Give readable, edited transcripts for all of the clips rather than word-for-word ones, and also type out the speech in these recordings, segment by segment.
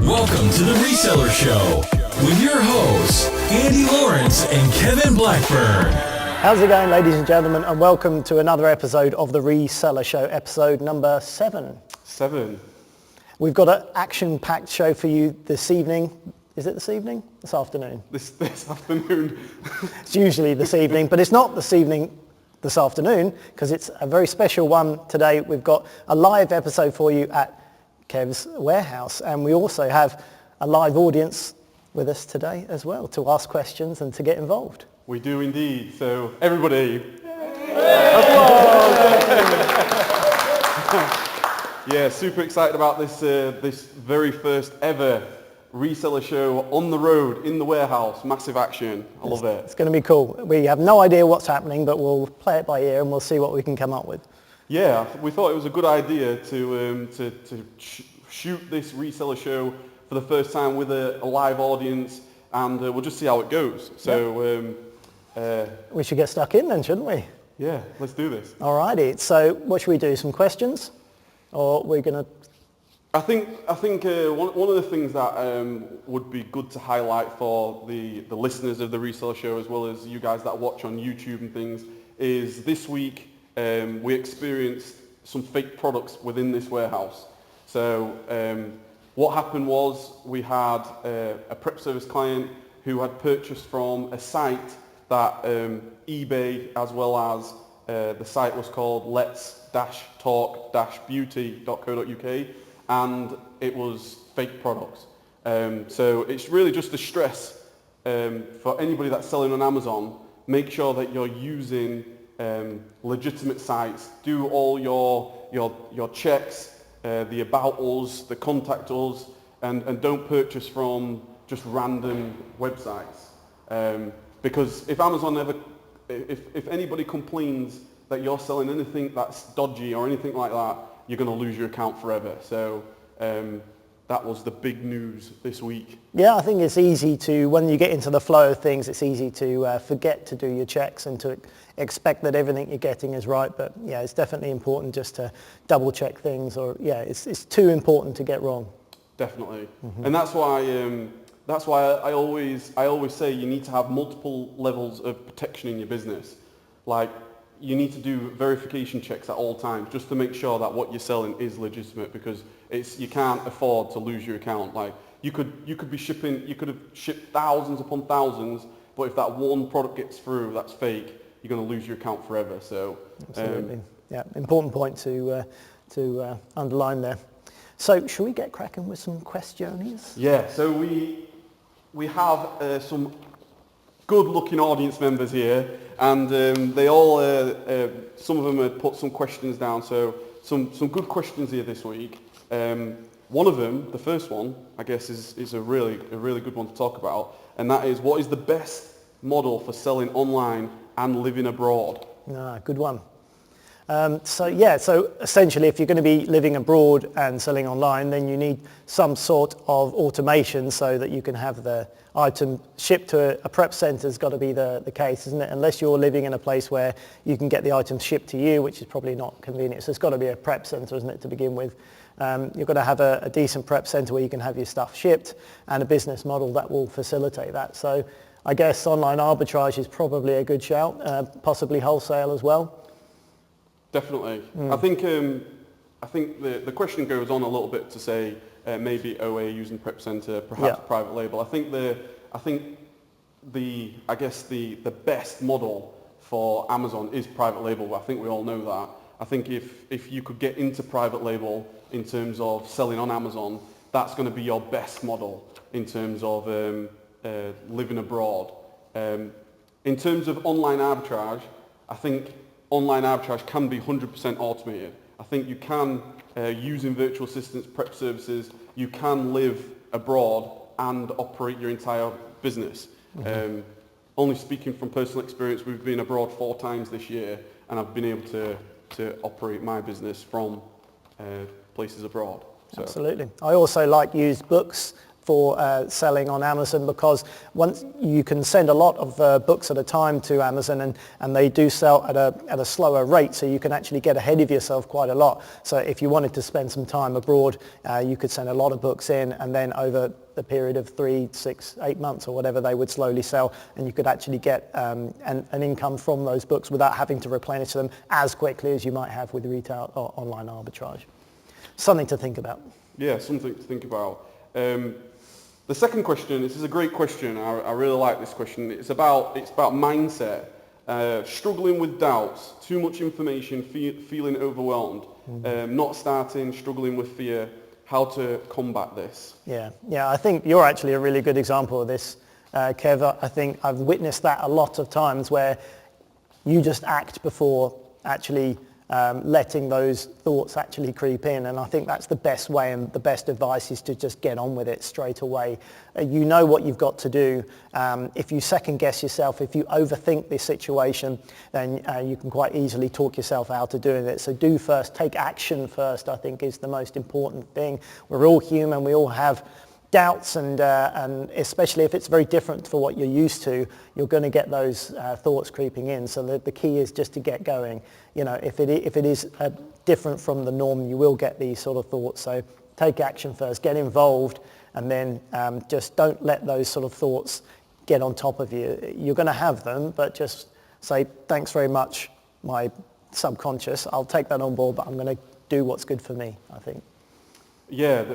Welcome to the Reseller Show with your hosts, Andy Lawrence and Kevin Blackburn. How's it going, ladies and gentlemen, and welcome to another episode of the Reseller Show, episode number 7. We've got an action-packed show for you this evening. Is it this evening? This afternoon? This afternoon. It's usually this evening, but it's not this evening, this afternoon, because it's a very special one today. We've got a live episode for you at Kev's warehouse, and we also have a live audience with us today as well to ask questions and to get involved. We do indeed. So everybody. Yeah, super excited about this very first ever reseller show on the road, in the warehouse. Massive action. I love it. It's going to be cool. We have no idea what's happening, but we'll play it by ear and we'll see what we can come up with. Yeah, we thought it was a good idea to shoot this reseller show for the first time with a live audience, and we'll just see how it goes. So we should get stuck in then, shouldn't we? yeah, let's do this. Alrighty. So what should we do? Some questions, or we're going to? I think one of the things that would be good to highlight for the listeners of the Reseller Show, as well as you guys that watch on YouTube and things, is this week we experienced some fake products within this warehouse. So what happened was we had a prep service client who had purchased from a site that eBay, as well as the site was called let's-talk-beauty.co.uk, and it was fake products. So it's really just a stress for anybody that's selling on Amazon. Make sure that you're using legitimate sites. Do all your checks, the about us, the contact us, and don't purchase from just random websites. Because if Amazon if anybody complains that you're selling anything that's dodgy or anything like that, you're going to lose your account forever. So that was the big news this week. Yeah, I think it's easy to, when you get into the flow of things, it's easy to forget to do your checks and to expect that everything you're getting is right. But yeah, it's definitely important just to double check things, or yeah, it's too important to get wrong. Definitely. Mm-hmm. And that's why I always say you need to have multiple levels of protection in your business. Like, you need to do verification checks at all times just to make sure that what you're selling is legitimate, because you can't afford to lose your account. Like, you could have shipped thousands upon thousands, but if that one product gets through that's fake, you're going to lose your account forever. So absolutely. Yeah, important point to underline there. So should we get cracking with some questions? Yeah, so we have some good-looking audience members here, and they all, some of them have put some questions down, so some good questions here this week. One of them, the first one, I guess, is a really good one to talk about, and that is, what is the best model for selling online and living abroad? Good one. So essentially, if you're going to be living abroad and selling online, then you need some sort of automation so that you can have the item shipped to a prep centre. Has got to be the case, isn't it? Unless you're living in a place where you can get the items shipped to you, which is probably not convenient. So it's got to be a prep centre, isn't it, to begin with? You've got to have a decent prep centre where you can have your stuff shipped, and a business model that will facilitate that. So I guess online arbitrage is probably a good shout, possibly wholesale as well. Definitely. I think the question goes on a little bit to say maybe OA using Prep Center, perhaps private label. I think the best model for Amazon is private label. I think we all know that. I think if you could get into private label in terms of selling on Amazon, that's going to be your best model in terms of living abroad. In terms of online arbitrage, I think online arbitrage can be 100% automated. I think you can, using virtual assistants, prep services, you can live abroad and operate your entire business. Mm-hmm. Only speaking from personal experience, we've been abroad 4 times this year, and I've been able to operate my business from places abroad. So. Absolutely. I also like used books for selling on Amazon, because once you can send a lot of books at a time to Amazon, and they do sell at a slower rate, so you can actually get ahead of yourself quite a lot. So if you wanted to spend some time abroad, you could send a lot of books in, and then over the period of 3, 6, 8 months or whatever, they would slowly sell, and you could actually get an income from those books without having to replenish them as quickly as you might have with retail or online arbitrage. Something to think about. Yeah, something to think about. The second question, this is a great question. I really like this question. It's about mindset, struggling with doubts, too much information, feeling overwhelmed, not starting, struggling with fear, how to combat this. Yeah, I think you're actually a really good example of this, Kev. I think I've witnessed that a lot of times where you just act before actually letting those thoughts actually creep in, and I think that's the best way, and the best advice is to just get on with it straight away. You know what you've got to do. If you second guess yourself, if you overthink this situation, then you can quite easily talk yourself out of doing it. So do first, take action first, I think is the most important thing. We're all human, we all have doubts, and especially if it's very different for what you're used to, you're going to get those thoughts creeping in. So the key is just to get going. You know, if it is different from the norm, you will get these sort of thoughts. So take action first, get involved, and then just don't let those sort of thoughts get on top of you. You're going to have them, but just say, thanks very much, my subconscious. I'll take that on board, but I'm going to do what's good for me, I think. Yeah,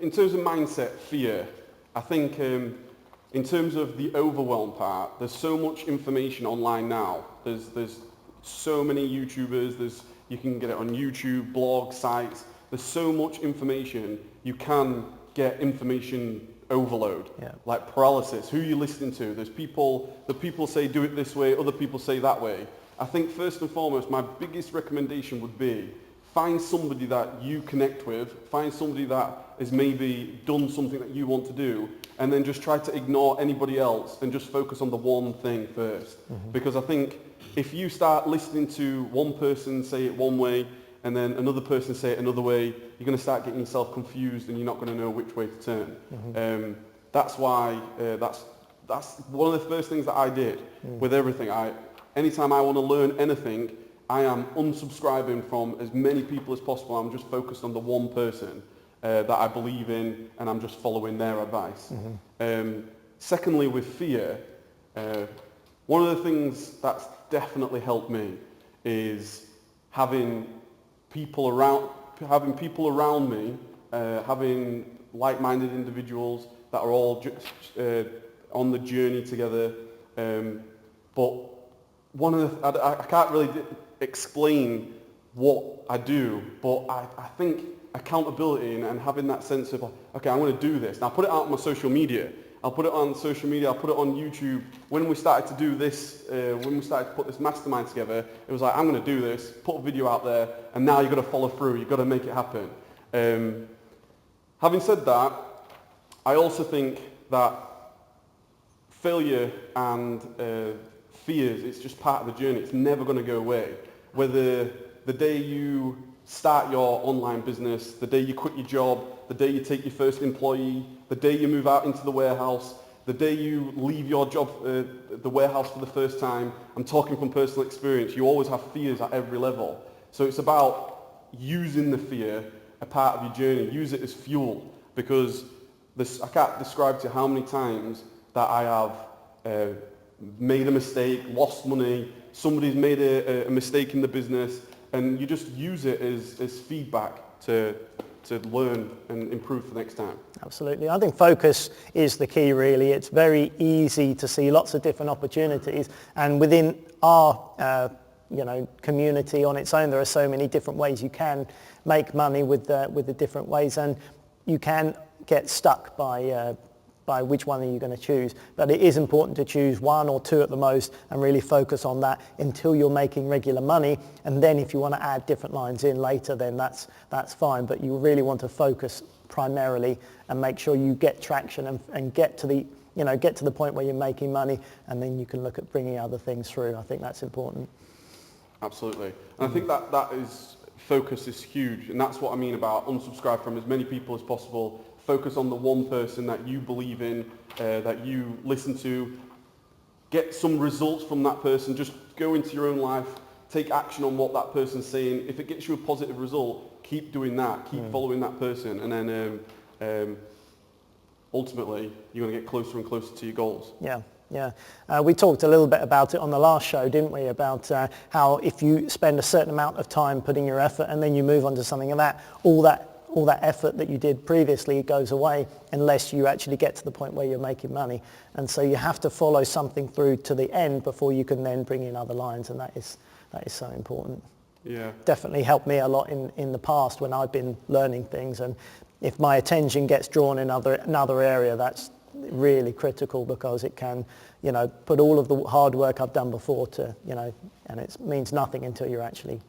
in terms of mindset, fear, I think in terms of the overwhelm part, there's so much information online now. There's so many YouTubers, you can get it on YouTube, blog sites. There's so much information, you can get information overload, like paralysis. Who are you listening to? The people say do it this way, other people say that way. I think first and foremost, my biggest recommendation would be find somebody that you connect with, find somebody that has maybe done something that you want to do, and then just try to ignore anybody else and just focus on the one thing first. Because I think if you start listening to one person say it one way and then another person say it another way, you're going to start getting yourself confused and you're not going to know which way to turn. That's why, that's one of the first things that I did with everything. Anytime I want to learn anything, I am unsubscribing from as many people as possible. I'm just focused on the one person that I believe in, and I'm just following their advice. Secondly, with fear, one of the things that's definitely helped me is having people around me, having like-minded individuals that are all on the journey together. But one of the, I can't really explain what I do, but I think accountability and having that sense of, okay, I'm going to do this. Now, I put it out on my social media. I'll put it on social media. I'll put it on YouTube. When we started to do this, when we started to put this mastermind together, it was like, I'm going to do this, put a video out there, and now you've got to follow through. You've got to make it happen. Having said that, I also think that failure and fears, it's just part of the journey. It's never going to go away. Whether the day you start your online business, the day you quit your job, the day you take your first employee, the day you move out into the warehouse, the day you leave your job, the warehouse for the first time, I'm talking from personal experience, you always have fears at every level. So it's about using the fear, a part of your journey, use it as fuel, because I can't describe to you how many times that I have made a mistake, lost money, somebody's made a mistake in the business, and you just use it as feedback to learn and improve for next time. Absolutely. I think focus is the key, really. It's very easy to see lots of different opportunities, and within our community on its own, there are so many different ways you can make money with the different ways, and you can get stuck by which one are you going to choose. But it is important to choose one or two at the most and really focus on that until you're making regular money. And then if you want to add different lines in later, then that's fine. But you really want to focus primarily and make sure you get traction and get to the point where you're making money, and then you can look at bringing other things through. I think that's important. Absolutely. And I think that is focus is huge, and that's what I mean about unsubscribe from as many people as possible. Focus on the one person that you believe in, that you listen to. Get some results from that person. Just go into your own life. Take action on what that person's saying. If it gets you a positive result, keep doing that. Keep following that person, and then ultimately you're going to get closer and closer to your goals. Yeah. Yeah, we talked a little bit about it on the last show, didn't we? About how if you spend a certain amount of time putting your effort and then you move on to something and all that effort that you did previously goes away unless you actually get to the point where you're making money. And so you have to follow something through to the end before you can then bring in other lines, and that is so important. Yeah. Definitely helped me a lot in the past when I've been learning things, and if my attention gets drawn in another area, that's really critical, because it can, put all of the hard work I've done before to, and it means nothing until you're actually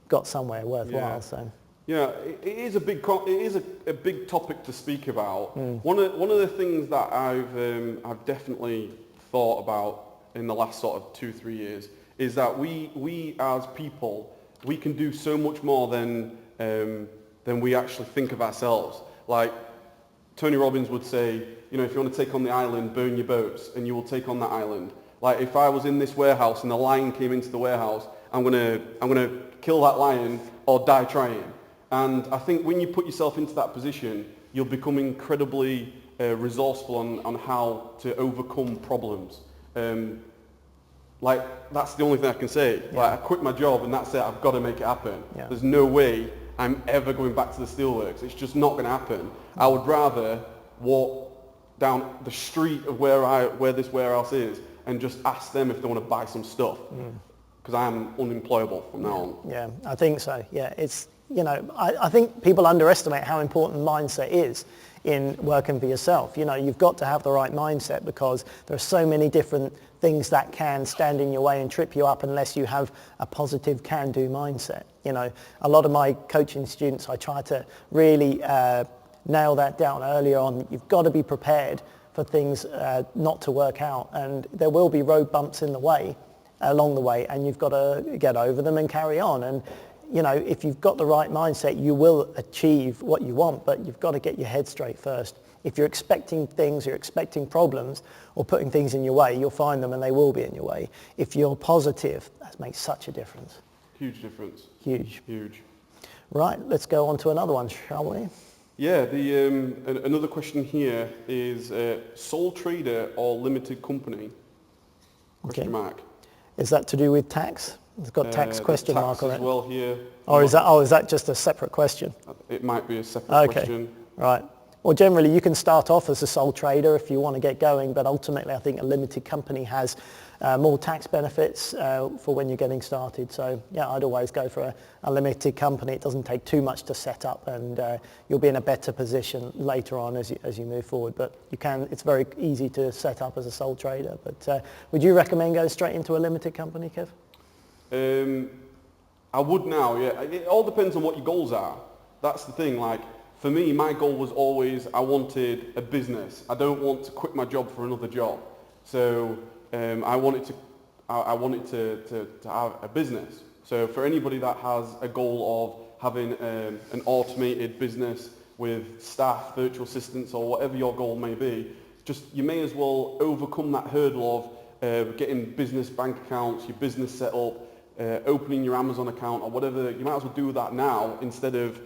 got somewhere worthwhile. Yeah. So. Yeah, it is a big topic to speak about. One of the things that I've definitely thought about in the last sort of 2-3 years is that we as people, we can do so much more than we actually think of ourselves. Like Tony Robbins would say, if you want to take on the island, burn your boats, and you will take on that island. Like if I was in this warehouse and the lion came into the warehouse, I'm gonna kill that lion or die trying. And I think when you put yourself into that position, you'll become incredibly resourceful on how to overcome problems. That's the only thing I can say. Yeah. Like I quit my job and that's it. I've got to make it happen. Yeah. There's no way I'm ever going back to the steelworks. It's just not going to happen. I would rather walk down the street of where this warehouse is and just ask them if they want to buy some stuff, because I am unemployable from now on. Yeah, I think so. Yeah, it's, I think people underestimate how important mindset is in working for yourself. You've got to have the right mindset, because there are so many different things that can stand in your way and trip you up unless you have a positive can-do mindset. A lot of my coaching students, I try to really nail that down earlier on. You've got to be prepared for things not to work out, and there will be road bumps in the way, along the way, and you've got to get over them and carry on. And if you've got the right mindset, you will achieve what you want, but you've got to get your head straight first. If you're expecting things, you're expecting problems or putting things in your way, you'll find them and they will be in your way. If you're positive, that makes such a difference. Huge difference. Huge. Huge. Right, let's go on to another one, shall we? Yeah, another question here is sole trader or limited company? Question mark. Is that to do with tax? It's got tax question mark on it. As well here. Or is that just a separate question? It might be a separate question. Right. Well, generally you can start off as a sole trader if you want to get going, but ultimately I think a limited company has more tax benefits for when you're getting started. So yeah, I'd always go for a limited company. It doesn't take too much to set up, and you'll be in a better position later on as you move forward. But it's very easy to set up as a sole trader. But would you recommend going straight into a limited company, Kev? I would now, yeah. It all depends on what your goals are. That's the thing. Like for me, my goal was always I wanted a business. I don't want to quit my job for another job. So I wanted to have a business. So for anybody that has a goal of having an automated business with staff, virtual assistants, or whatever your goal may be, you may as well overcome that hurdle of getting business bank accounts, your business set up, opening your Amazon account or whatever. You might as well do that now instead of,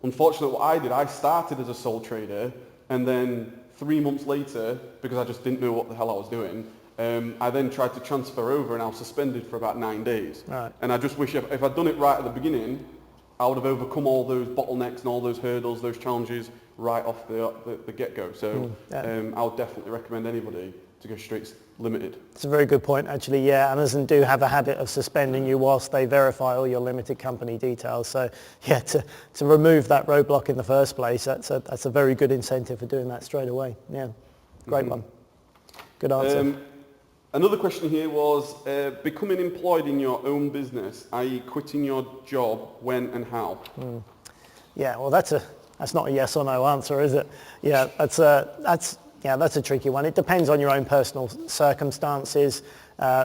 unfortunately what I did, I started as a sole trader, and then 3 months later, because I just didn't know what the hell I was doing, I then tried to transfer over and I was suspended for about 9 days. Right. And I just wish if I'd done it right at the beginning, I would have overcome all those bottlenecks and all those hurdles, those challenges right off the get-go. So I would definitely recommend anybody to go straight limited. It's a very good point, actually. Yeah, Amazon do have a habit of suspending you whilst they verify all your limited company details. So yeah, to remove that roadblock in the first place, that's a very good incentive for doing that straight away. Yeah, great one. Good answer. Another question here was becoming employed in your own business, i.e. quitting your job, when and how? Yeah, well that's not a yes or no answer, is it? Yeah, that's a tricky one. It depends on your own personal circumstances.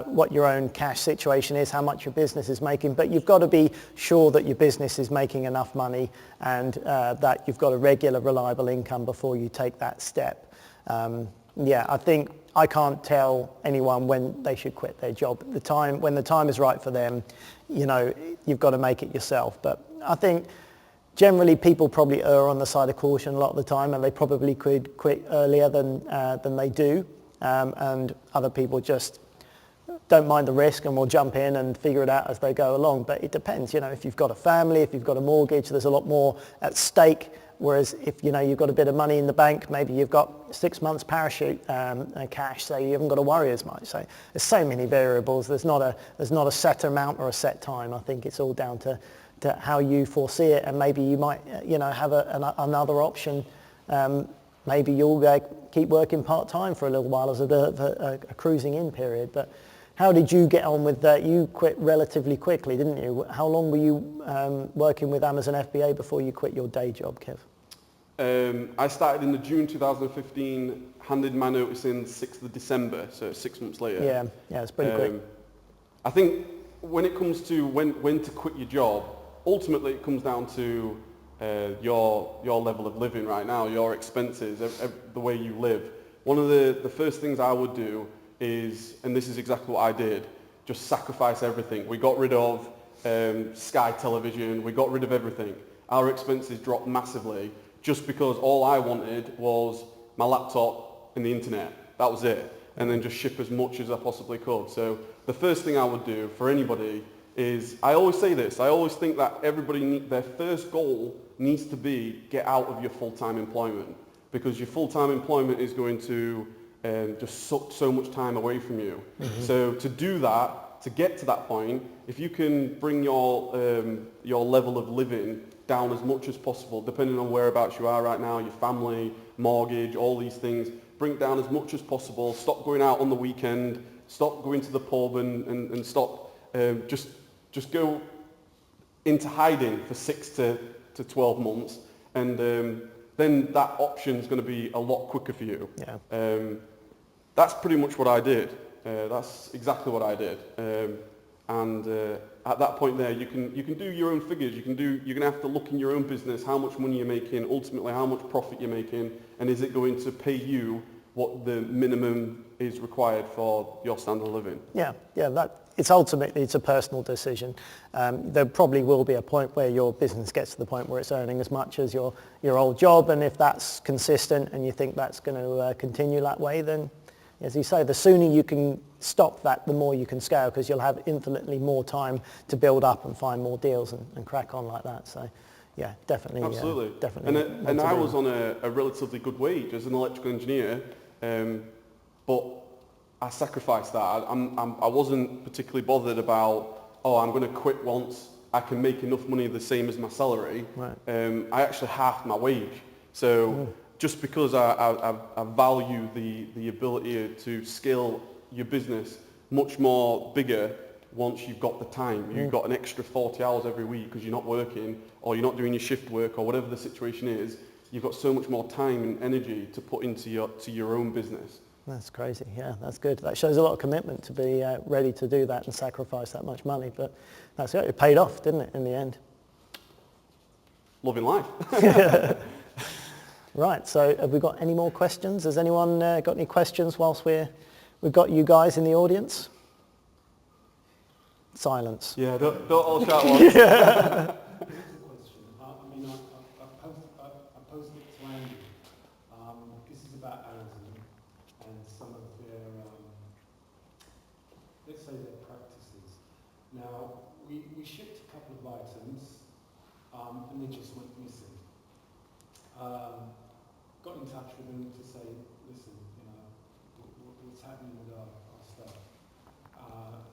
what your own cash situation is, how much your business is making, but you've got to be sure that your business is making enough money and that you've got a regular, reliable income before you take that step. I think I can't tell anyone when they should quit their job. When the time is right for them, you've got to make it yourself. But I think generally people probably err on the side of caution a lot of the time, and they probably could quit earlier than they do. And other people just don't mind the risk and will jump in and figure it out as they go along. But it depends, if you've got a family, if you've got a mortgage, there's a lot more at stake. Whereas if you've got a bit of money in the bank, maybe you've got 6 months parachute cash, so you haven't got to worry as much. So there's so many variables. There's not a set amount or a set time. I think it's all down to how you foresee it, and maybe you might have another option. Maybe you'll keep working part-time for a little while as a bit of a cruising in period. But how did you get on with that? You quit relatively quickly, didn't you? How long were you working with Amazon FBA before you quit your day job, Kev? I started in the June 2015, handed my notice in 6th of December, so 6 months later. Yeah, it's pretty quick. I think when it comes to when to quit your job, ultimately it comes down to your level of living right now, your expenses, the way you live. One of the first things I would do is, and this is exactly what I did, just sacrifice everything. We got rid of Sky Television, we got rid of everything. Our expenses dropped massively just because all I wanted was my laptop and the internet. That was it. And then just ship as much as I possibly could. So the first thing I would do for anybody is, I always say this, I always think that their first goal needs to be get out of your full-time employment, because your full-time employment is going to just suck so much time away from you. Mm-hmm. So to do that, to get to that point, if you can bring your level of living down as much as possible, depending on whereabouts you are right now, your family, mortgage, all these things, bring it down as much as possible, stop going out on the weekend, stop going to the pub and stop, just go into hiding for 6 to 12 months, and then that option is going to be a lot quicker for you. Yeah. That's pretty much what I did. That's exactly what I did. And at that point there, you can do your own figures. You're going to have to look in your own business, how much money you're making, ultimately how much profit you're making, and is it going to pay you what the minimum is required for your standard of living. Yeah, it's ultimately a personal decision. There probably will be a point where your business gets to the point where it's earning as much as your old job, and if that's consistent and you think that's going to continue that way, then as you say, the sooner you can stop that, the more you can scale, because you'll have infinitely more time to build up and find more deals and crack on like that. So yeah, definitely. Absolutely. Definitely. And I was on a relatively good wage as an electrical engineer, but I sacrificed that. I wasn't particularly bothered about, I'm going to quit once I can make enough money the same as my salary. Right. I actually halved my wage. So just because I value the ability to scale your business much more bigger once you've got the time. You've got an extra 40 hours every week because you're not working or you're not doing your shift work or whatever the situation is. You've got so much more time and energy to put into your own business. That's crazy. Yeah, that's good. That shows a lot of commitment to be ready to do that and sacrifice that much money. But that's it. It paid off, didn't it, in the end? Loving life. Right. So have we got any more questions? Has anyone got any questions whilst we've got you guys in the audience? Silence. Yeah, don't all shout once. Yeah. I posed it to Andy. This is about Amazon and some of their, let's say their practices. Now, we shipped a couple of items and they just went missing. Got in touch with them to say, listen, what's happening with our stuff?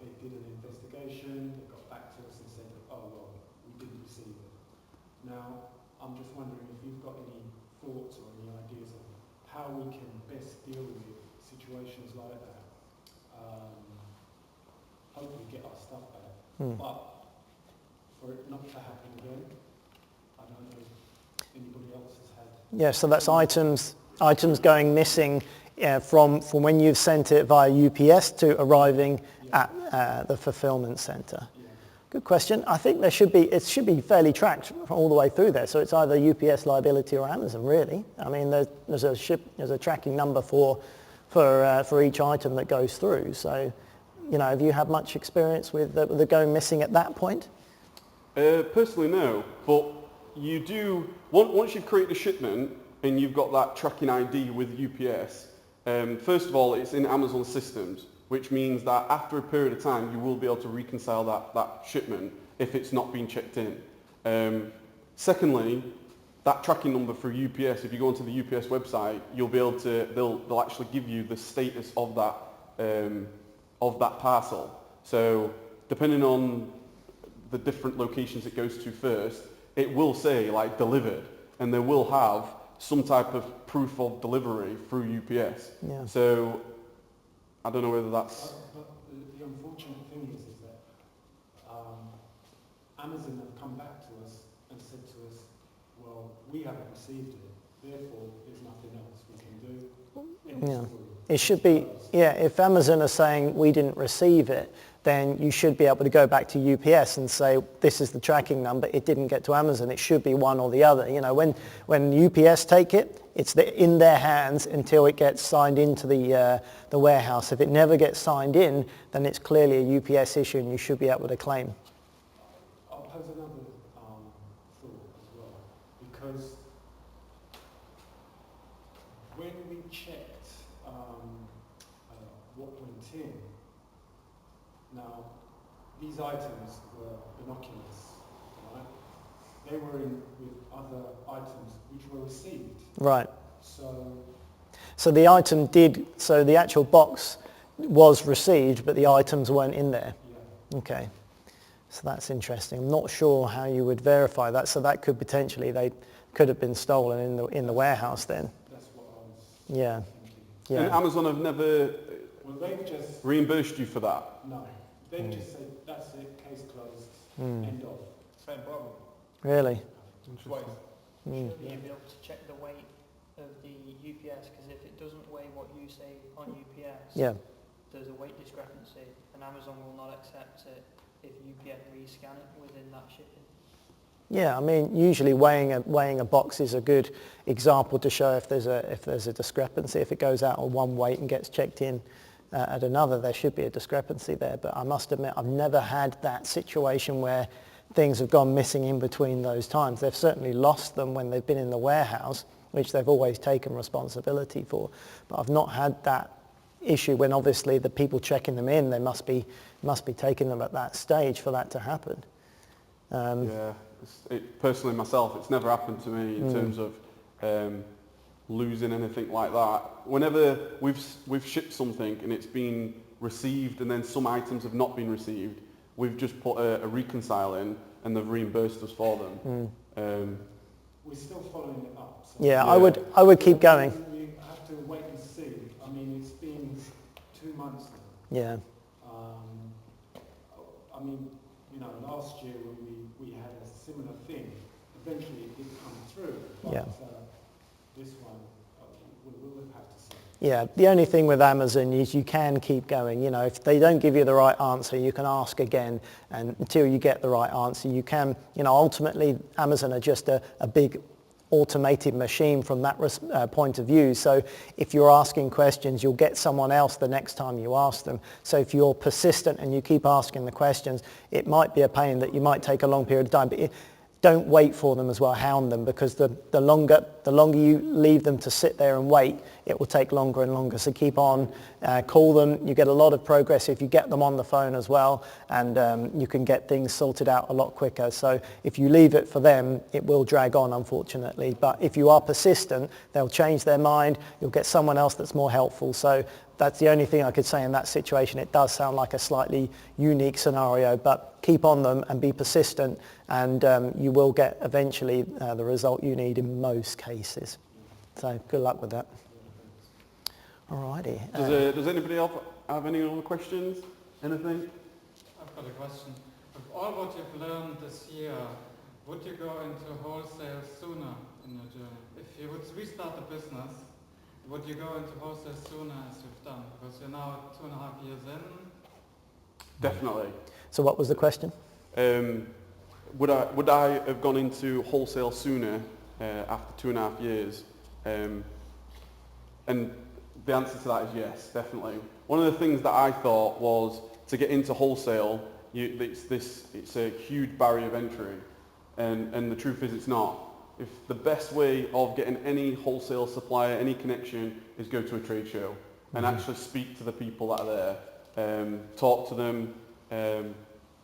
They did an investigation, they got back to us and said, well, we didn't receive it. Now, I'm just wondering if you've got any thoughts or any ideas of how we can best deal with situations like that. Hopefully get our stuff back. But for it not to happen again, I don't know if anybody else has had... Yeah, so that's items going missing from when you've sent it via UPS to arriving at the fulfillment centre? Good question. I think it should be fairly tracked all the way through there. So it's either UPS liability or Amazon, really. I mean, there's a tracking number for each item that goes through. So, have you had much experience with the going missing at that point? Personally, no. But you do, once you've created a shipment and you've got that tracking ID with UPS, first of all, it's in Amazon systems, which means that after a period of time, you will be able to reconcile that shipment if it's not been checked in. Secondly, that tracking number for UPS, if you go onto the UPS website, you'll be able to, they'll actually give you the status of that parcel. So depending on the different locations it goes to first, it will say like delivered, and they will have some type of proof of delivery through UPS. Yeah. So I don't know whether that's... But the unfortunate thing is that Amazon have come back to us and said to us, well, we haven't received it, therefore there's nothing else we can do. Yeah. It should be, if Amazon are saying we didn't receive it, then you should be able to go back to UPS and say, this is the tracking number, it didn't get to Amazon, it should be one or the other. When UPS take it, it's in their hands until it gets signed into the warehouse. If it never gets signed in, then it's clearly a UPS issue and you should be able to claim. I'll pose another thought as well, because when we checked what went in, now these items were binoculars, right? They were in with other items which were received. Right. So the item the actual box was received, but the items weren't in there. yeah. Okay. So that's interesting. I'm not sure how you would verify that. So that could potentially, they could have been stolen in the warehouse then. That's what I was Yeah. thinking. And Amazon have never Well, they've just reimbursed you for that? no. They've just said that's it, case closed, end of. Same problem. Really? Twice. Mm. Surely you'll be able to check the weight of the UPS, because if it doesn't weigh what you say on UPS, Yeah. there's a weight discrepancy, and Amazon will not accept it if UPS rescan it within that shipping. Yeah, I mean, usually weighing a box is a good example to show if there's a discrepancy. If it goes out on one weight and gets checked in at another, there should be a discrepancy there. But I must admit, I've never had that situation where things have gone missing in between those times. They've certainly lost them when they've been in the warehouse, which they've always taken responsibility for. But I've not had that issue when obviously the people checking them in, they must be taking them at that stage for that to happen. Yeah, personally myself, it's never happened to me in terms of losing anything like that. Whenever we've shipped something and it's been received and then some items have not been received, we've just put a reconcile in and they've reimbursed us for them. We're still following it up. So Yeah, yeah. I would keep going. We have to wait and see. I mean, it's been 2 months now. Yeah. I mean, last year when we had a similar thing, eventually it did come through. But Yeah. This one, we'll have to see. Yeah, the only thing with Amazon is you can keep going. If they don't give you the right answer, you can ask again, and until you get the right answer, you can, ultimately Amazon are just a big automated machine from that point of view. So if you're asking questions, you'll get someone else the next time you ask them. So if you're persistent and you keep asking the questions, it might be a pain that you might take a long period of time. But don't wait for them as well, hound them, because the longer you leave them to sit there and wait, it will take longer and longer. So keep on, call them. You get a lot of progress if you get them on the phone as well, and you can get things sorted out a lot quicker. So if you leave it for them, it will drag on, unfortunately. But if you are persistent, they'll change their mind. You'll get someone else that's more helpful. So that's the only thing I could say in that situation. It does sound like a slightly unique scenario, but keep on them and be persistent, and you will get eventually the result you need in most cases. So good luck with that. Alrighty. Does anybody else have any other questions? Anything? I've got a question. With all what you've learned this year, would you go into wholesale sooner in your journey? If you would restart the business, would you go into wholesale sooner as you've done? Because you're now 2.5 years in. Definitely. So what was the question? Would I have gone into wholesale sooner after 2.5 years? And the answer to that is yes, definitely. One of the things that I thought was to get into wholesale, it's a huge barrier of entry, and the truth is it's not. If the best way of getting any wholesale supplier, any connection, is go to a trade show and actually speak to the people that are there, talk to them,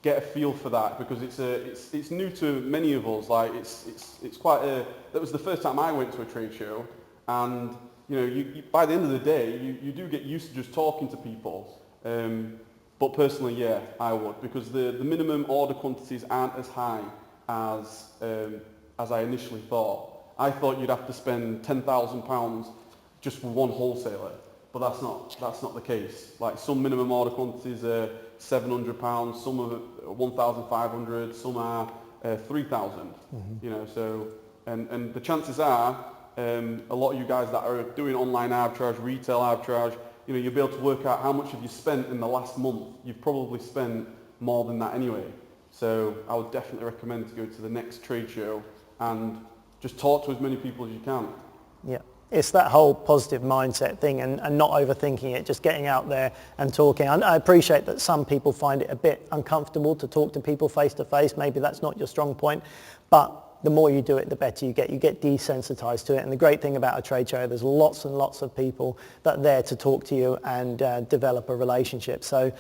get a feel for that, because it's new to many of us. Like it's quite a. That was the first time I went to a trade show, and you by the end of the day you do get used to just talking to people. But personally, yeah, I would, because the minimum order quantities aren't as high as I initially thought. I thought you'd have to spend £10,000 just for one wholesaler, but that's not the case. Like, some minimum order quantities are £700, some are 1,500, some are 3,000. So and the chances are a lot of you guys that are doing online arbitrage, retail arbitrage, you'll be able to work out how much have you spent in the last month. You've probably spent more than that anyway. So I would definitely recommend to go to the next trade show and just talk to as many people as you can. Yeah, it's that whole positive mindset thing, and not overthinking it, just getting out there and talking. I appreciate that some people find it a bit uncomfortable to talk to people face to face. Maybe that's not your strong point, but the more you do it, the better you get. You get desensitized to it. And the great thing about a trade show, there's lots and lots of people that are there to talk to you and develop a relationship. So,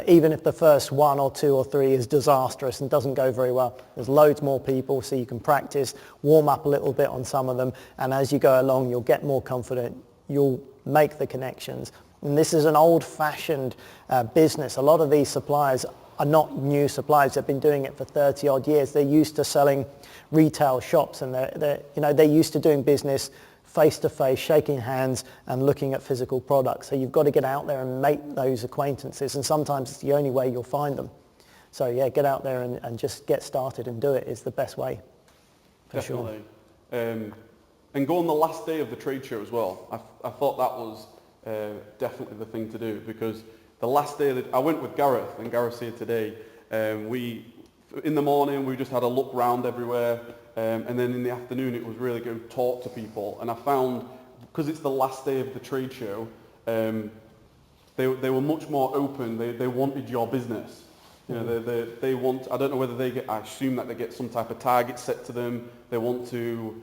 even if the first 1 or 2 or 3 is disastrous and doesn't go very well, there's loads more people, so you can practice, warm up a little bit on some of them. And as you go along, you'll get more confident. You'll make the connections. And this is an old-fashioned business. A lot of these suppliers are not new suppliers. They've been doing it for 30 odd years. They're used to selling retail shops, and they're used to doing business face to face, shaking hands and looking at physical products. So you've got to get out there and make those acquaintances, and sometimes it's the only way you'll find them. So yeah, get out there and just get started and do it is the best way. Definitely. Sure. And go on the last day of the trade show as well. I thought that was definitely the thing to do, because the last day that I went with Gareth, and Gareth's here today, in the morning we just had a look round everywhere, and then in the afternoon it was really go talk to people. And I found, because it's the last day of the trade show, they were much more open. They wanted your business. They want. I don't know whether they get. I assume that they get some type of target set to them. They want to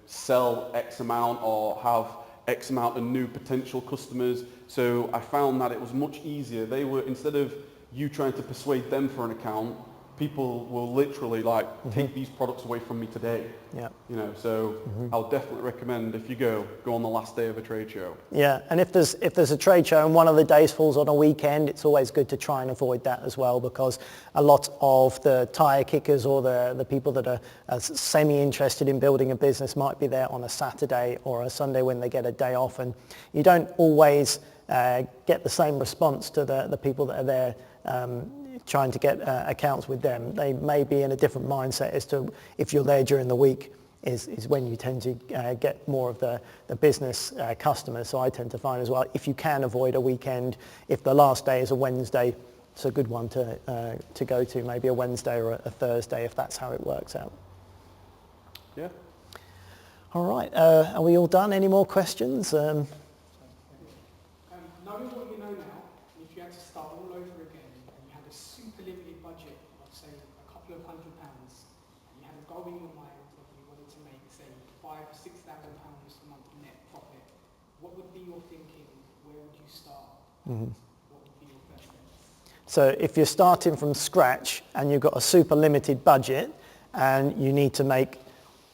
sell X amount or have X amount of new potential customers. So I found that it was much easier. They were, instead of you trying to persuade them for an account, people will literally take these products away from me today. Yeah. So I'll definitely recommend, if you go on the last day of a trade show. Yeah, and if there's a trade show and one of the days falls on a weekend, it's always good to try and avoid that as well, because a lot of the tire kickers or the people that are semi-interested in building a business might be there on a Saturday or a Sunday when they get a day off, and you don't always get the same response to the people that are there trying to get accounts with them. They may be in a different mindset as to if you're there during the week is when you tend to get more of the business customers. So I tend to find as well, if you can avoid a weekend, if the last day is a Wednesday, it's a good one to go to, maybe a Wednesday or a Thursday, if that's how it works out. Yeah. All right, are we all done? Any more questions? Knowing what you know now, if you had to start all over again and you had a super limited budget of, say, a couple of £100, and you had a goal in your mind that you wanted to make, say, £5,000 or £6,000 a month net profit, what would be your thinking? Where would you start? What would be your first step? So if you're starting from scratch and you've got a super limited budget and you need to make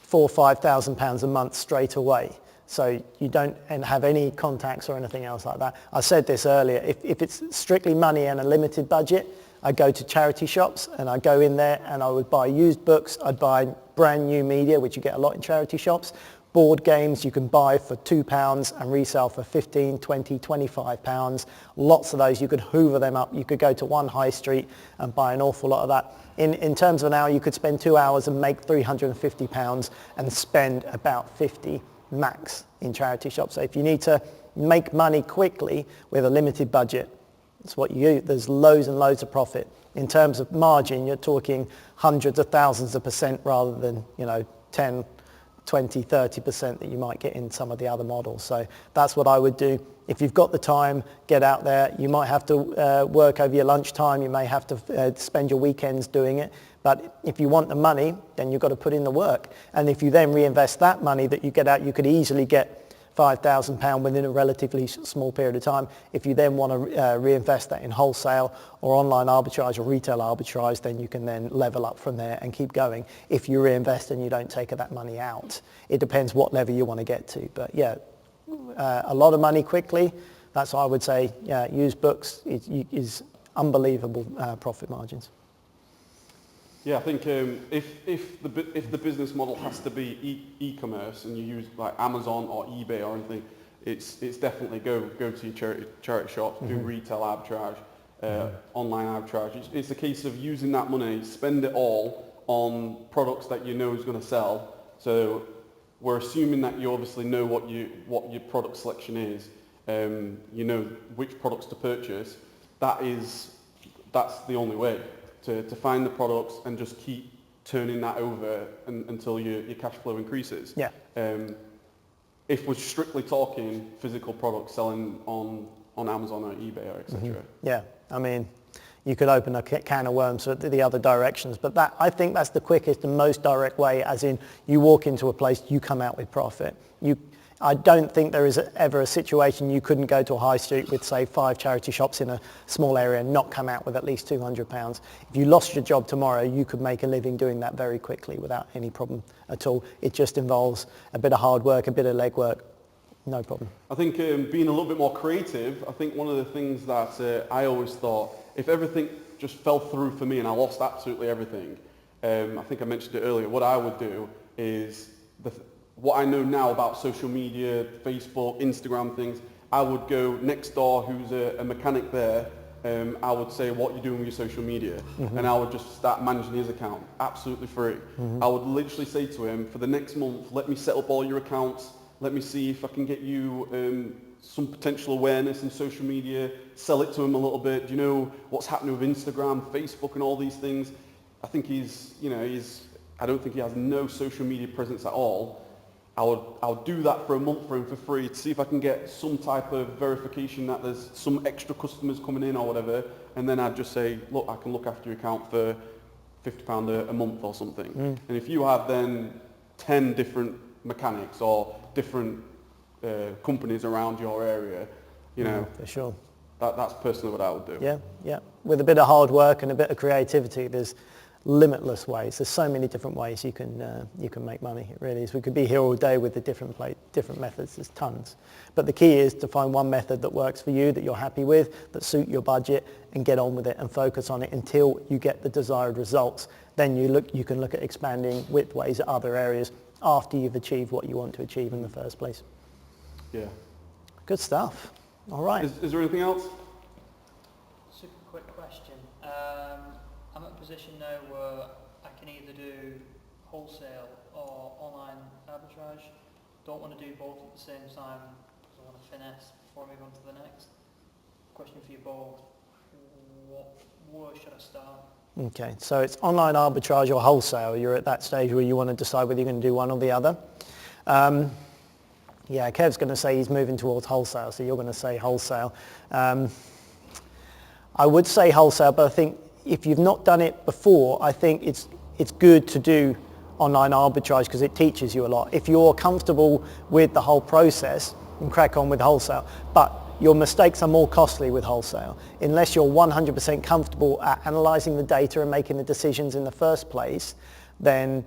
£4,000 or £5,000 a month straight away, so you don't have any contacts or anything else like that. I said this earlier, if it's strictly money and a limited budget, I go to charity shops and I go in there and I would buy used books, I'd buy brand new media, which you get a lot in charity shops, board games you can buy for £2 and resell for £15, £20, £25. Lots of those, you could hoover them up. You could go to one high street and buy an awful lot of that. In terms of an hour, you could spend 2 hours and make £350 and spend about 50. max in charity shops. So if you need to make money quickly with a limited budget, that's what you do. There's loads and loads of profit. In terms of margin, you're talking hundreds of thousands of percent rather than, 10, 20, 30% that you might get in some of the other models. So that's what I would do. If you've got the time, get out there. You might have to work over your lunchtime. You may have to spend your weekends doing it. But if you want the money, then you've got to put in the work. And if you then reinvest that money that you get out, you could easily get £5,000 within a relatively small period of time. If you then want to reinvest that in wholesale or online arbitrage or retail arbitrage, then you can then level up from there and keep going. If you reinvest and you don't take that money out, it depends what level you want to get to. But yeah, a lot of money quickly. That's why I would say, use books. Is unbelievable profit margins. Yeah, I think if the business model has to be e-commerce and you use like Amazon or eBay or anything, it's definitely go to your charity shops, do retail arbitrage, online arbitrage. It's a case of using that money, spend it all on products that you know is going to sell. So we're assuming that you obviously know what your product selection is. You know which products to purchase. That's the only way. To find the products and just keep turning that over until your cash flow increases. Yeah. If we're strictly talking physical products selling on Amazon or eBay or etc. Mm-hmm. Yeah, I mean, you could open a can of worms to the other directions, but I think that's the quickest and most direct way, as in you walk into a place, you come out with profit. I don't think there is ever a situation you couldn't go to a high street with, say, 5 charity shops in a small area and not come out with at least £200. If you lost your job tomorrow, you could make a living doing that very quickly without any problem at all. It just involves a bit of hard work, a bit of legwork, no problem. I think being a little bit more creative, I think one of the things that I always thought, if everything just fell through for me and I lost absolutely everything, I think I mentioned it earlier, what I would do is what I know now about social media, Facebook, Instagram things, I would go next door, who's a mechanic there, I would say, what are you doing with your social media? Mm-hmm. And I would just start managing his account, absolutely free. Mm-hmm. I would literally say to him, for the next month, let me set up all your accounts, let me see if I can get you some potential awareness in social media, sell it to him a little bit. Do you know what's happening with Instagram, Facebook and all these things? I think I don't think he has no social media presence at all. I would do that for a month for him for free to see if I can get some type of verification that there's some extra customers coming in or whatever, and then I'd just say, look, I can look after your account for £50 a month or something. Mm. And if you have then 10 different mechanics or different companies around your area, for sure. That's personally what I would do. Yeah. With a bit of hard work and a bit of creativity, there's limitless ways. There's so many different ways you can make money. It really is. We could be here all day with the different methods. There's tons. But the key is to find one method that works for you, that you're happy with, that suit your budget, and get on with it and focus on it until you get the desired results. Then you can look at expanding widthways at other areas after you've achieved what you want to achieve in the first place. Yeah. Good stuff. All right. Is there anything else? Super quick question. I'm at a position now where I can either do wholesale or online arbitrage. Don't want to do both at the same time because I want to finesse before I move on to the next. Question for you both. Where should I start? Okay, so it's online arbitrage or wholesale. You're at that stage where you want to decide whether you're going to do one or the other. Kev's going to say he's moving towards wholesale, so you're going to say wholesale. I would say wholesale, but I think if you've not done it before, I think it's good to do online arbitrage because it teaches you a lot. If you're comfortable with the whole process, then crack on with wholesale. But your mistakes are more costly with wholesale. Unless you're 100% comfortable at analysing the data and making the decisions in the first place, then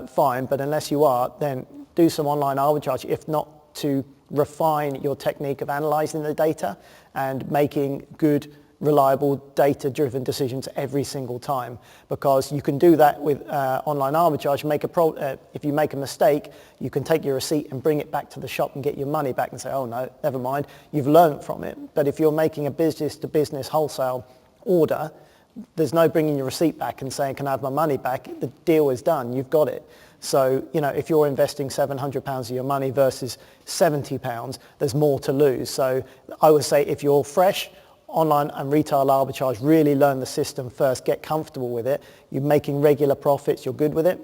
fine. But unless you are, then do some online arbitrage, if not to refine your technique of analysing the data and making good, reliable, data-driven decisions every single time, because you can do that with online arbitrage. If you make a mistake, you can take your receipt and bring it back to the shop and get your money back and say, oh no, never mind, you've learned from it. But if you're making a business-to-business wholesale order, there's no bringing your receipt back and saying, can I have my money back? The deal is done, you've got it. So, if you're investing £700 of your money versus £70, there's more to lose. So I would say if you're fresh, online and retail arbitrage, really learn the system first, get comfortable with it, you're making regular profits, you're good with it,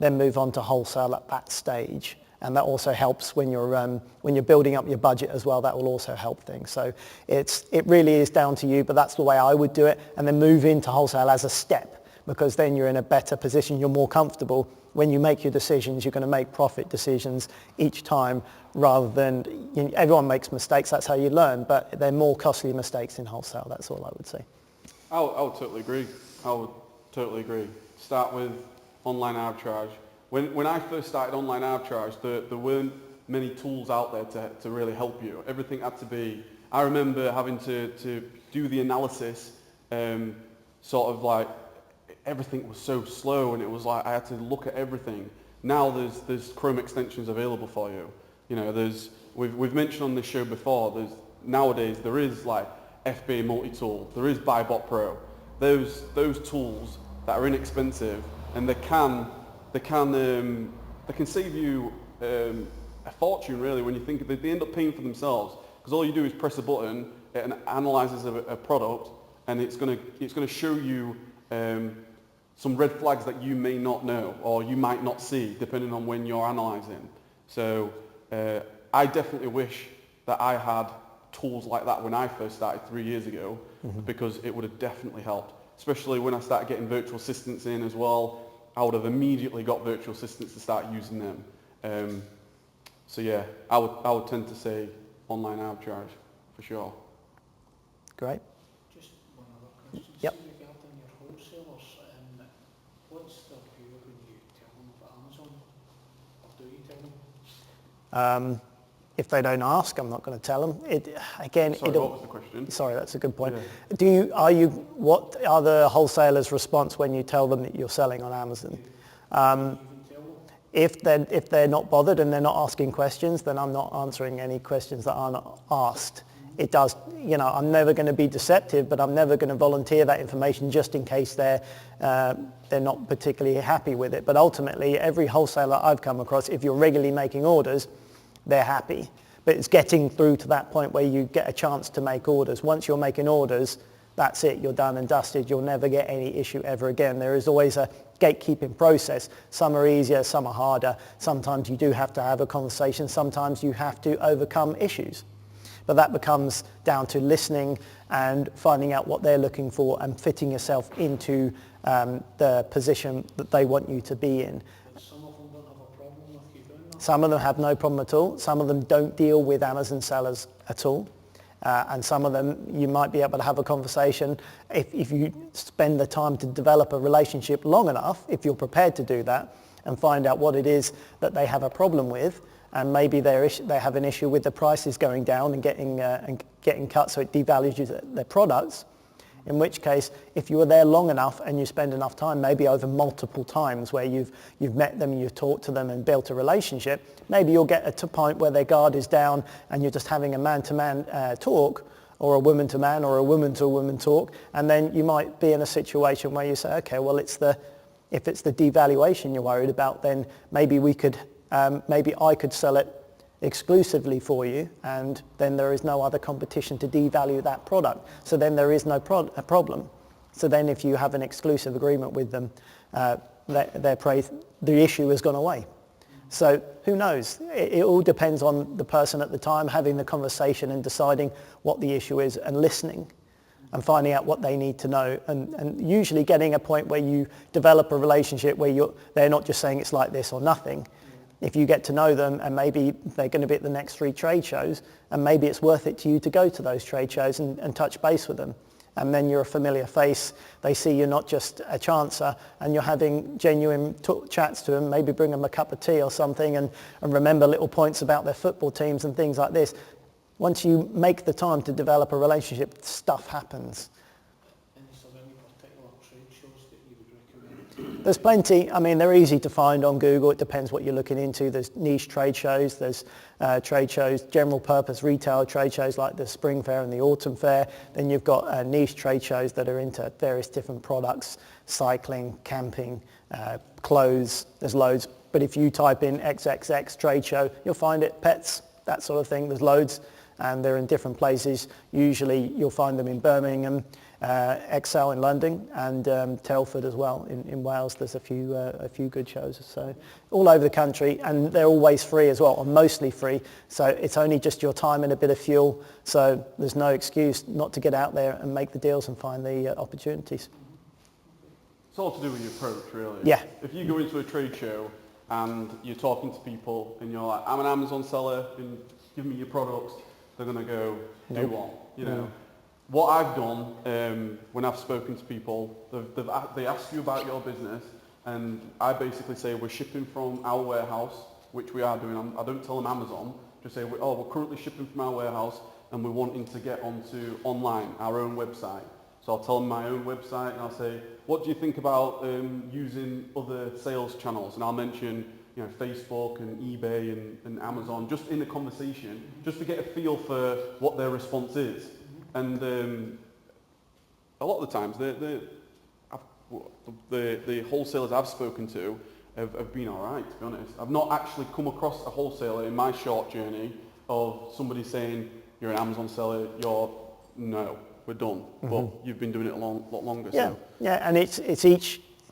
then move on to wholesale at that stage. And that also helps when you're building up your budget as well. That will also help things. So it really is down to you, but that's the way I would do it. And then move into wholesale as a step, because then you're in a better position. You're more comfortable. When you make your decisions, you're going to make profit decisions each time, rather than, everyone makes mistakes. That's how you learn, but they're more costly mistakes in wholesale. That's all I would say. I would totally agree. Start with online arbitrage. When I first started online arbitrage, there weren't many tools out there to really help you. Everything had to be, I remember having to do the analysis, sort of like, everything was so slow, and it was like I had to look at everything. Now there's Chrome extensions available for you. We've mentioned on this show before, nowadays there is like FBA multi-tool, there is BuyBot Pro. Those tools that are inexpensive, and they can save you a fortune, really, when you think they end up paying for themselves, because all you do is press a button, it analyzes a product, and it's going to show you some red flags that you may not know or you might not see, depending on when you're analysing. So I definitely wish that I had tools like that when I first started 3 years ago, because it would have definitely helped, especially when I started getting virtual assistants in as well. I would have immediately got virtual assistants to start using them. So yeah, I would tend to say online arbitrage for sure. Great. Just one other question. Yep. See, regarding your wholesalers, what's their view when you tell them about Amazon? Or do you tell them? If they don't ask, I'm not going to tell them. Sorry, what was the question? Sorry, that's a good point. Yeah. What are the wholesalers' response when you tell them that you're selling on Amazon? If they're not bothered and they're not asking questions, then I'm not answering any questions that aren't asked. It does, I'm never going to be deceptive, but I'm never going to volunteer that information just in case they're not particularly happy with it. But ultimately, every wholesaler I've come across, if you're regularly making orders, they're happy. But it's getting through to that point where you get a chance to make orders. Once you're making orders, that's it, you're done and dusted. You'll never get any issue ever again. There is always a gatekeeping process. Some are easier, some are harder. Sometimes you do have to have a conversation. Sometimes you have to overcome issues. But that becomes down to listening and finding out what they're looking for and fitting yourself into the position that they want you to be in. Some of them don't have a problem with you doing that? Some of them have no problem at all. Some of them don't deal with Amazon sellers at all. And some of them you might be able to have a conversation if you spend the time to develop a relationship long enough, if you're prepared to do that, and find out what it is that they have a problem with, and maybe they have an issue with the prices going down and getting cut, so it devalues their products. In which case, if you were there long enough and you spend enough time, maybe over multiple times where you've met them, you've talked to them and built a relationship, maybe you'll get to a point where their guard is down and you're just having a man-to-man talk, or a woman-to-man or a woman-to-woman talk, and then you might be in a situation where you say, okay, well, if it's the devaluation you're worried about, then maybe maybe I could sell it exclusively for you, and then there is no other competition to devalue that product. So then there is no problem. So then if you have an exclusive agreement with them, the issue has gone away. So who knows? It all depends on the person at the time having the conversation and deciding what the issue is and listening and finding out what they need to know, and usually getting a point where you develop a relationship where they're not just saying it's like this or nothing. If you get to know them, and maybe they're going to be at the next 3 trade shows, and maybe it's worth it to you to go to those trade shows and touch base with them. And then you're a familiar face. They see you're not just a chancer, and you're having genuine chats to them. Maybe bring them a cup of tea or something, and remember little points about their football teams and things like this. Once you make the time to develop a relationship, stuff happens. Is there any particular trade shows that you would recommend? There's plenty. I mean, they're easy to find on Google. It depends what you're looking into. There's niche trade shows. There's trade shows, general purpose retail trade shows like the Spring Fair and the Autumn Fair. Then you've got niche trade shows that are into various different products, cycling, camping, clothes, there's loads. But if you type in XXX trade show, you'll find it, pets, that sort of thing, there's loads. And they're in different places. Usually you'll find them in Birmingham, Excel in London, and Telford as well in Wales. There's a few good shows. So all over the country, and they're always free as well, or mostly free. So it's only just your time and a bit of fuel. So there's no excuse not to get out there and make the deals and find the opportunities. It's all to do with your approach, really. Yeah. If you go into a trade show and you're talking to people and you're like, I'm an Amazon seller, and give me your products, they're going to go, do what? You know. What I've done when I've spoken to people, they ask you about your business, and I basically say we're shipping from our warehouse, which we are doing. I don't tell them Amazon. Just say, we're currently shipping from our warehouse, and we're wanting to get onto online, our own website. So I'll tell them my own website, and I'll say, what do you think about using other sales channels? And I'll mention, you know, Facebook and eBay and Amazon, just in the conversation, just to get a feel for what their response is. And a lot of the times, the wholesalers I've spoken to have been all right, to be honest. I've not actually come across a wholesaler in my short journey of somebody saying, you're an Amazon seller, no, we're done. But you've been doing it a lot longer. Yeah, So. yeah, and it's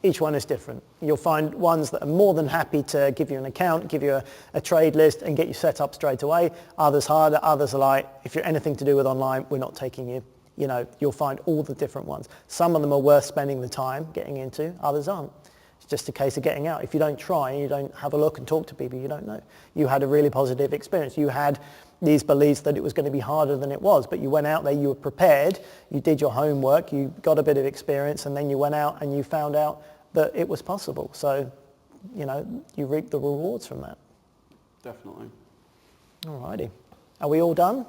each one is different. You'll find ones that are more than happy to give you an account, give you a trade list and get you set up straight away. Others harder, others are like, if you're anything to do with online, we're not taking you. You know, you'll find all the different ones. Some of them are worth spending the time getting into, others aren't. It's just a case of getting out. If you don't try and you don't have a look and talk to people, you don't know. You had a really positive experience. You had these beliefs that it was going to be harder than it was, but you went out there, you were prepared, you did your homework, you got a bit of experience, and then you went out and you found out that it was possible. So, you know, you reap the rewards from that. Definitely. Alrighty. Are we all done?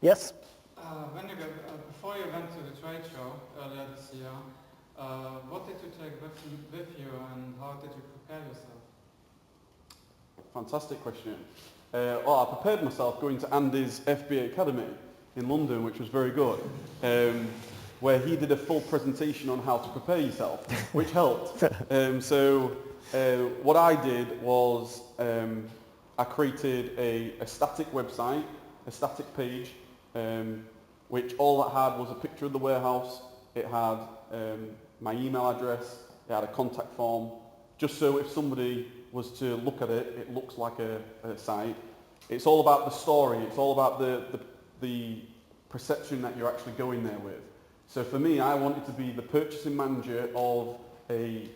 Yes? Before you went to the trade show earlier this year, what did you take with you and how did you prepare yourself? Fantastic question. I prepared myself going to Andy's FBA Academy in London, which was very good, where he did a full presentation on how to prepare yourself, which helped. So what I did was I created a static website, a static page, which all it had was a picture of the warehouse. It had my email address. It had a contact form, just so if somebody was to look at it, it looks like a site. It's all about the story. It's all about the perception that you're actually going there with. So for me, I wanted to be the purchasing manager of an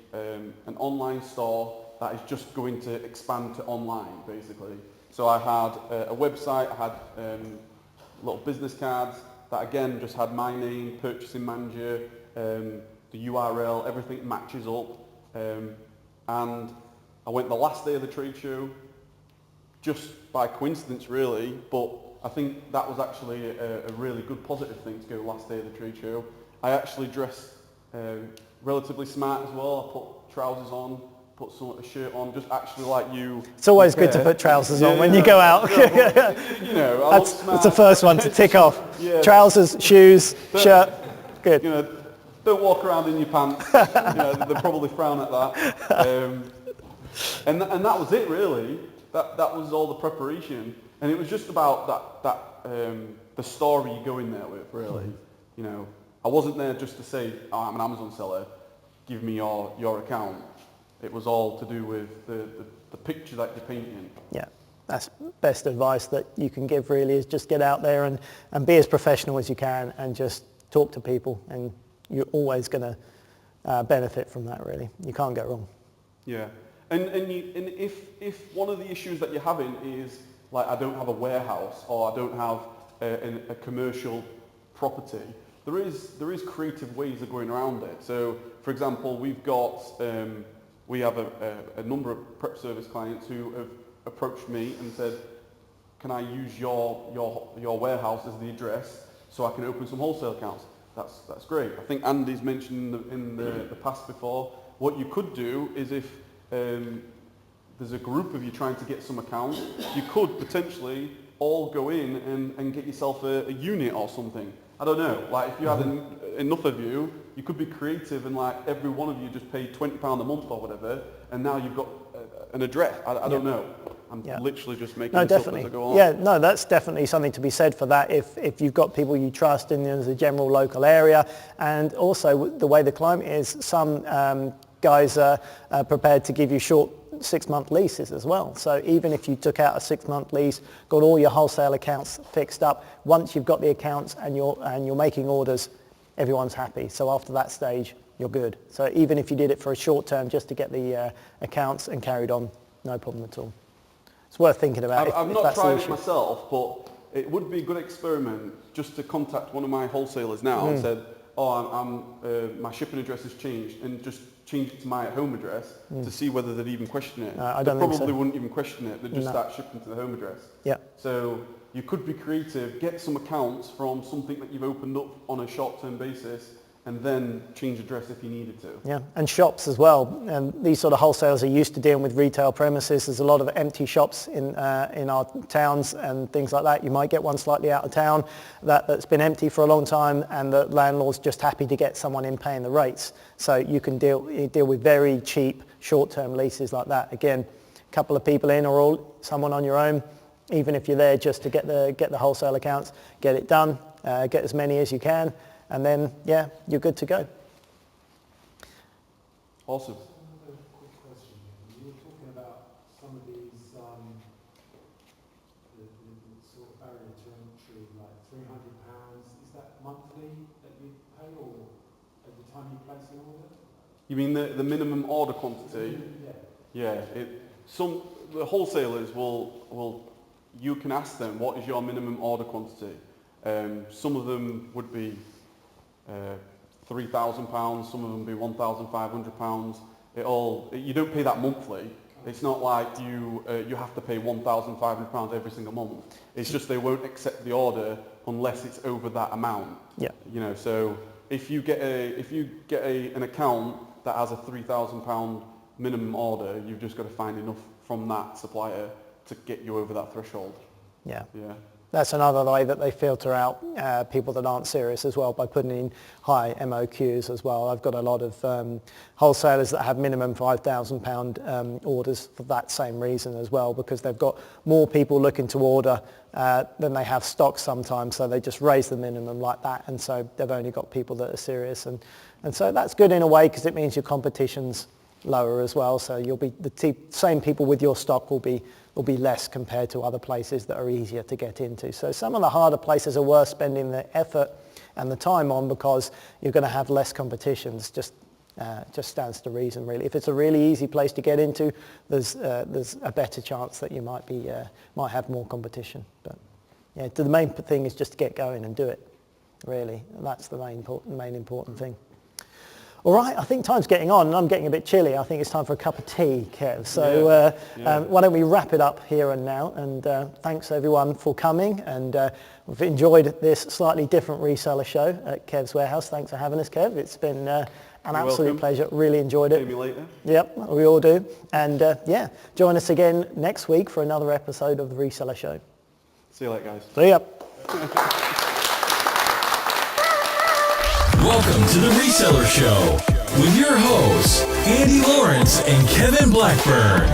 online store that is just going to expand to online, basically. So I had a website. I had little business cards that again just had my name, purchasing manager, the URL, everything matches up. And I went the last day of the trade show, just by coincidence really, but I think that was actually a really good positive thing to go last day of the trade show. I actually dressed relatively smart as well. I put trousers on, put a shirt on, just actually like you. It's always good to put trousers on when you go out. You know, that's the first one to tick off. Yeah. Trousers, shoes, shirt, good. You know, don't walk around in your pants. You know, they probably frown at that. And that was it really. That was all the preparation, and it was just about the story you go in there with, really. You know, I wasn't there just to say, oh, I'm an Amazon seller, give me your account. It was all to do with the picture that you're painting. Yeah, that's best advice that you can give really, is just get out there and be as professional as you can and just talk to people, and you're always going to benefit from that really. You can't go wrong. Yeah. And if one of the issues that you're having is like, I don't have a warehouse or I don't have a commercial property, there is creative ways of going around it. So for example, we have a number of prep service clients who have approached me and said, can I use your warehouse as the address so I can open some wholesale accounts? That's great. I think Andy's mentioned in the past before, what you could do is if there's a group of you trying to get some accounts, you could potentially all go in and get yourself a unit or something. I don't know, like if you had enough of you, You could be creative and like every one of you just pay £20 a month or whatever, and now you've got an address. I don't know. I'm literally just making this up as I go on. Yeah, no, that's definitely something to be said for that. If you've got people you trust in the general local area, and also the way the climate is, some guys are prepared to give you short 6-month leases as well. So even if you took out a 6-month lease, got all your wholesale accounts fixed up, once you've got the accounts and you're making orders, everyone's happy. So after that stage, you're good. So even if you did it for a short term just to get the accounts and carried on, no problem at all. It's worth thinking about. I've not tried it myself, but it would be a good experiment just to contact one of my wholesalers now and said, my shipping address has changed, and just change it to my home address to see whether they'd even question it. I they don't think probably so. wouldn't even question it. They'd just start shipping to the home address. Yeah. So you could be creative, get some accounts from something that you've opened up on a short-term basis, and then change address if you needed to. Yeah, and shops as well. And these sort of wholesalers are used to dealing with retail premises. There's a lot of empty shops in our towns and things like that. You might get one slightly out of town that's been empty for a long time, and the landlord's just happy to get someone in paying the rates. So you can deal with very cheap short-term leases like that. Again, a couple of people in or someone on your own, even if you're there just to get the wholesale accounts, get it done, get as many as you can, and then, you're good to go. Awesome. Another quick question. You were talking about some of these, the sort of barrier to entry, like £300. Is that monthly that you pay, or at the time you place an order? You mean the minimum order quantity? Yeah. Yeah. The wholesalers will. You can ask them, what is your minimum order quantity? Some of them would be £3,000, some of them be £1,500. You don't pay that monthly. It's not like you have to pay £1,500 every single month. It's just they won't accept the order unless it's over that amount. Yeah. So if you get an account that has a £3,000 minimum order, you've just got to find enough from that supplier to get you over that threshold. Yeah. Yeah. That's another way that they filter out people that aren't serious as well, by putting in high MOQs as well. I've got a lot of wholesalers that have minimum £5,000 orders for that same reason as well, because they've got more people looking to order than they have stock sometimes, so they just raise the minimum like that, and so they've only got people that are serious, and so that's good in a way, because it means your competition's lower as well, so you'll be same people with your stock will be less compared to other places that are easier to get into. So some of the harder places are worth spending the effort and the time on, because you're going to have less competitions. Just stands to reason, really. If it's a really easy place to get into, there's a better chance that you might have more competition. But yeah, the main thing is just to get going and do it. Really, that's the main important thing. All right, I think time's getting on, and I'm getting a bit chilly. I think it's time for a cup of tea, Kev. So why don't we wrap it up here and now? And thanks everyone for coming. And we've enjoyed this slightly different reseller show at Kev's Warehouse. Thanks for having us, Kev. It's been an absolute pleasure. Really enjoyed it. See me later. Yep, we all do. And join us again next week for another episode of the Reseller Show. See you later, guys. See ya. Welcome to the Reseller Show with your hosts, Andy Lawrence and Kevin Blackburn.